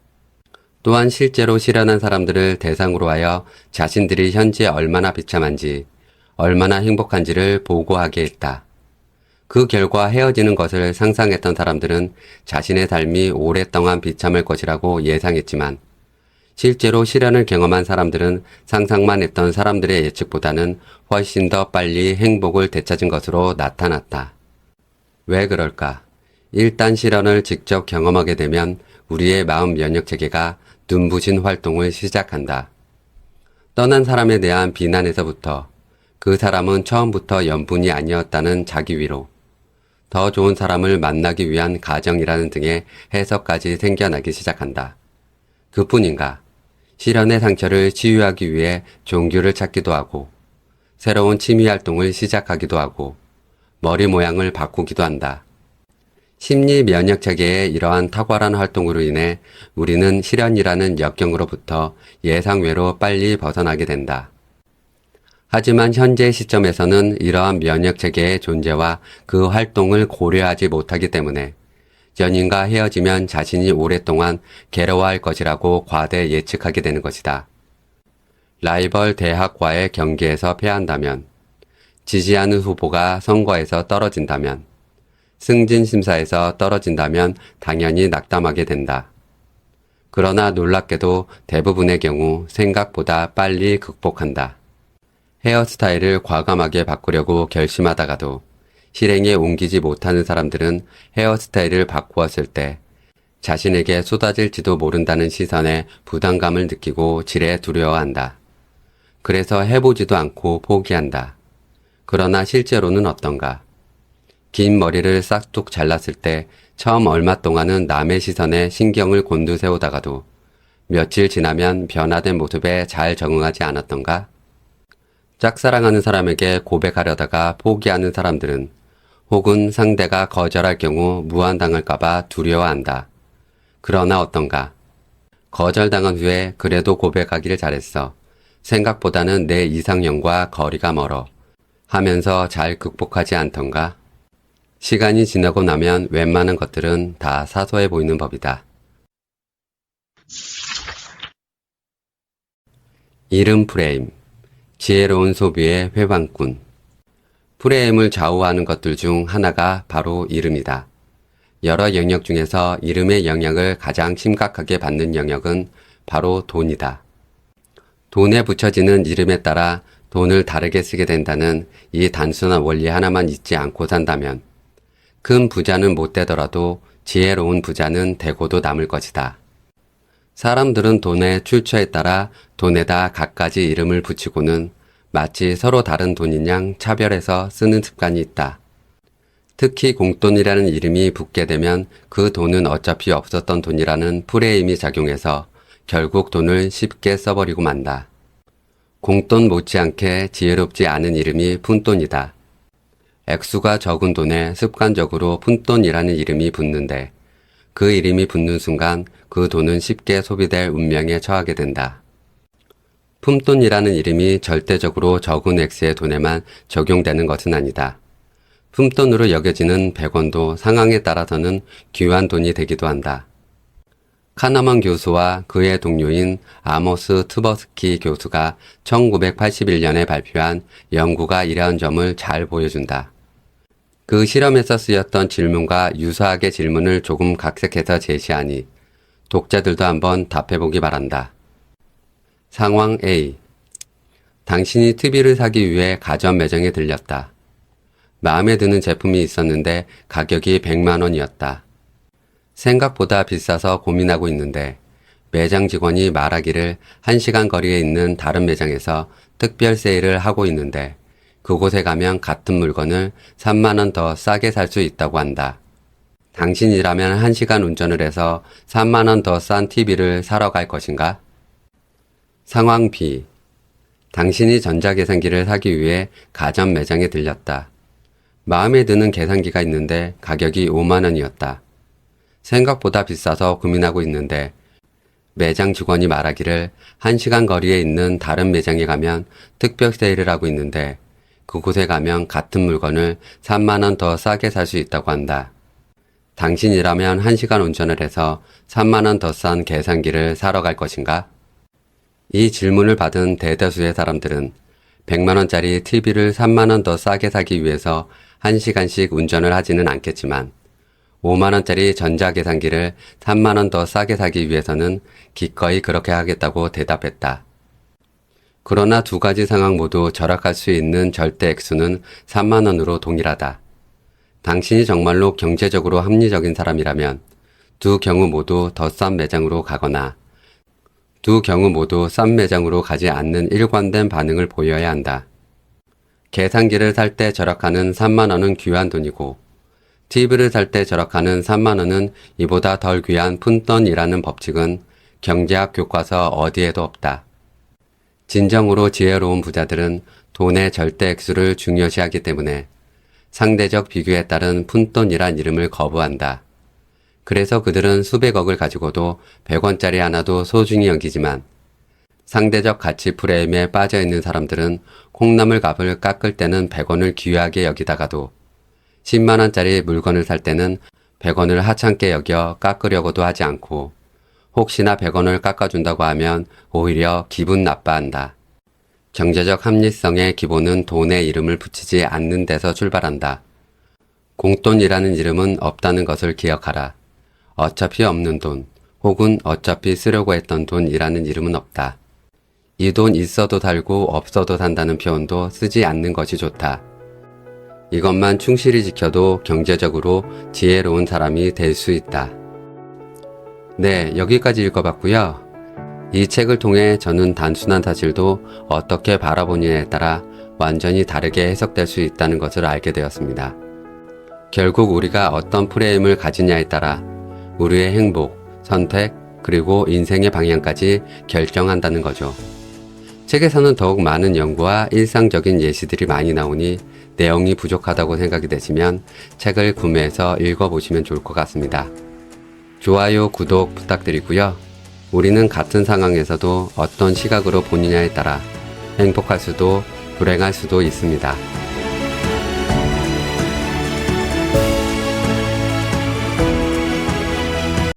또한 실제로 실현한 사람들을 대상으로 하여 자신들이 현재 얼마나 비참한지, 얼마나 행복한지를 보고하게 했다. 그 결과 헤어지는 것을 상상했던 사람들은 자신의 삶이 오랫동안 비참할 것이라고 예상했지만 실제로 실현을 경험한 사람들은 상상만 했던 사람들의 예측보다는 훨씬 더 빨리 행복을 되찾은 것으로 나타났다. 왜 그럴까? 일단 실현을 직접 경험하게 되면 우리의 마음 면역체계가 눈부신 활동을 시작한다. 떠난 사람에 대한 비난에서부터 그 사람은 처음부터 연분이 아니었다는 자기 위로, 더 좋은 사람을 만나기 위한 가정이라는 등의 해석까지 생겨나기 시작한다. 그뿐인가? 실연의 상처를 치유하기 위해 종교를 찾기도 하고, 새로운 취미 활동을 시작하기도 하고, 머리 모양을 바꾸기도 한다. 심리 면역 체계의 이러한 탁월한 활동으로 인해 우리는 실연이라는 역경으로부터 예상외로 빨리 벗어나게 된다. 하지만 현재 시점에서는 이러한 면역 체계의 존재와 그 활동을 고려하지 못하기 때문에 연인과 헤어지면 자신이 오랫동안 괴로워할 것이라고 과대 예측하게 되는 것이다. 라이벌 대학과의 경기에서 패한다면, 지지하는 후보가 선거에서 떨어진다면, 승진 심사에서 떨어진다면 당연히 낙담하게 된다. 그러나 놀랍게도 대부분의 경우 생각보다 빨리 극복한다. 헤어스타일을 과감하게 바꾸려고 결심하다가도 실행에 옮기지 못하는 사람들은 헤어스타일을 바꾸었을 때 자신에게 쏟아질지도 모른다는 시선에 부담감을 느끼고 지레 두려워한다. 그래서 해보지도 않고 포기한다. 그러나 실제로는 어떤가? 긴 머리를 싹둑 잘랐을 때 처음 얼마 동안은 남의 시선에 신경을 곤두세우다가도 며칠 지나면 변화된 모습에 잘 적응하지 않았던가? 짝사랑하는 사람에게 고백하려다가 포기하는 사람들은 혹은 상대가 거절할 경우 무안당할까봐 두려워한다. 그러나 어떤가? 거절당한 후에 그래도 고백하기를 잘했어. 생각보다는 내 이상형과 거리가 멀어. 하면서 잘 극복하지 않던가? 시간이 지나고 나면 웬만한 것들은 다 사소해 보이는 법이다. 이름 프레임. 지혜로운 소비의 회방꾼. 프레임을 좌우하는 것들 중 하나가 바로 이름이다. 여러 영역 중에서 이름의 영향을 가장 심각하게 받는 영역은 바로 돈이다. 돈에 붙여지는 이름에 따라 돈을 다르게 쓰게 된다는 이 단순한 원리 하나만 잊지 않고 산다면 큰 부자는 못 되더라도 지혜로운 부자는 되고도 남을 것이다. 사람들은 돈의 출처에 따라 돈에다 갖가지 이름을 붙이고는 마치 서로 다른 돈인 양 차별해서 쓰는 습관이 있다. 특히 공돈이라는 이름이 붙게 되면 그 돈은 어차피 없었던 돈이라는 프레임이 작용해서 결국 돈을 쉽게 써버리고 만다. 공돈 못지않게 지혜롭지 않은 이름이 푼돈이다. 액수가 적은 돈에 습관적으로 푼돈이라는 이름이 붙는데 그 이름이 붙는 순간 그 돈은 쉽게 소비될 운명에 처하게 된다. 푼돈이라는 이름이 절대적으로 적은 액수의 돈에만 적용되는 것은 아니다. 푼돈으로 여겨지는 100원도 상황에 따라서는 귀한 돈이 되기도 한다. 카너먼 교수와 그의 동료인 아모스 트버스키 교수가 1981년에 발표한 연구가 이러한 점을 잘 보여준다. 그 실험에서 쓰였던 질문과 유사하게 질문을 조금 각색해서 제시하니 독자들도 한번 답해보기 바란다. 상황 A. 당신이 TV를 사기 위해 가전 매장에 들렸다. 마음에 드는 제품이 있었는데 가격이 100만 원이었다. 생각보다 비싸서 고민하고 있는데 매장 직원이 말하기를 1시간 거리에 있는 다른 매장에서 특별 세일을 하고 있는데 그곳에 가면 같은 물건을 3만 원 더 싸게 살 수 있다고 한다. 당신이라면 1시간 운전을 해서 3만 원 더 싼 TV를 사러 갈 것인가? 상황 B. 당신이 전자계산기를 사기 위해 가전 매장에 들렸다. 마음에 드는 계산기가 있는데 가격이 5만 원이었다. 생각보다 비싸서 고민하고 있는데 매장 직원이 말하기를 1시간 거리에 있는 다른 매장에 가면 특별 세일을 하고 있는데 그곳에 가면 같은 물건을 3만 원 더 싸게 살 수 있다고 한다. 당신이라면 1시간 운전을 해서 3만 원 더 싼 계산기를 사러 갈 것인가? 이 질문을 받은 대다수의 사람들은 100만 원짜리 TV를 3만 원 더 싸게 사기 위해서 1시간씩 운전을 하지는 않겠지만 5만 원짜리 전자계산기를 3만 원 더 싸게 사기 위해서는 기꺼이 그렇게 하겠다고 대답했다. 그러나 두 가지 상황 모두 절약할 수 있는 절대 액수는 3만 원으로 동일하다. 당신이 정말로 경제적으로 합리적인 사람이라면 두 경우 모두 더 싼 매장으로 가거나 두 경우 모두 싼 매장으로 가지 않는 일관된 반응을 보여야 한다. 계산기를 살 때 절약하는 3만원은 귀한 돈이고 TV를 살 때 절약하는 3만원은 이보다 덜 귀한 푼돈이라는 법칙은 경제학 교과서 어디에도 없다. 진정으로 지혜로운 부자들은 돈의 절대 액수를 중요시하기 때문에 상대적 비교에 따른 푼돈이란 이름을 거부한다. 그래서 그들은 수백억을 가지고도 100원짜리 하나도 소중히 여기지만 상대적 가치 프레임에 빠져있는 사람들은 콩나물 값을 깎을 때는 100원을 귀하게 여기다가도 10만원짜리 물건을 살 때는 100원을 하찮게 여겨 깎으려고도 하지 않고 혹시나 100원을 깎아준다고 하면 오히려 기분 나빠한다. 경제적 합리성의 기본은 돈의 이름을 붙이지 않는 데서 출발한다. 공돈이라는 이름은 없다는 것을 기억하라. 어차피 없는 돈 혹은 어차피 쓰려고 했던 돈이라는 이름은 없다. 이 돈 있어도 살고 없어도 산다는 표현도 쓰지 않는 것이 좋다. 이것만 충실히 지켜도 경제적으로 지혜로운 사람이 될 수 있다. 네, 여기까지 읽어봤고요. 이 책을 통해 저는 단순한 사실도 어떻게 바라보느냐에 따라 완전히 다르게 해석될 수 있다는 것을 알게 되었습니다. 결국 우리가 어떤 프레임을 가지냐에 따라 우리의 행복, 선택, 그리고 인생의 방향까지 결정한다는 거죠. 책에서는 더욱 많은 연구와 일상적인 예시들이 많이 나오니 내용이 부족하다고 생각이 되시면 책을 구매해서 읽어보시면 좋을 것 같습니다. 좋아요, 구독 부탁드리고요. 우리는 같은 상황에서도 어떤 시각으로 보느냐에 따라 행복할 수도 불행할 수도 있습니다.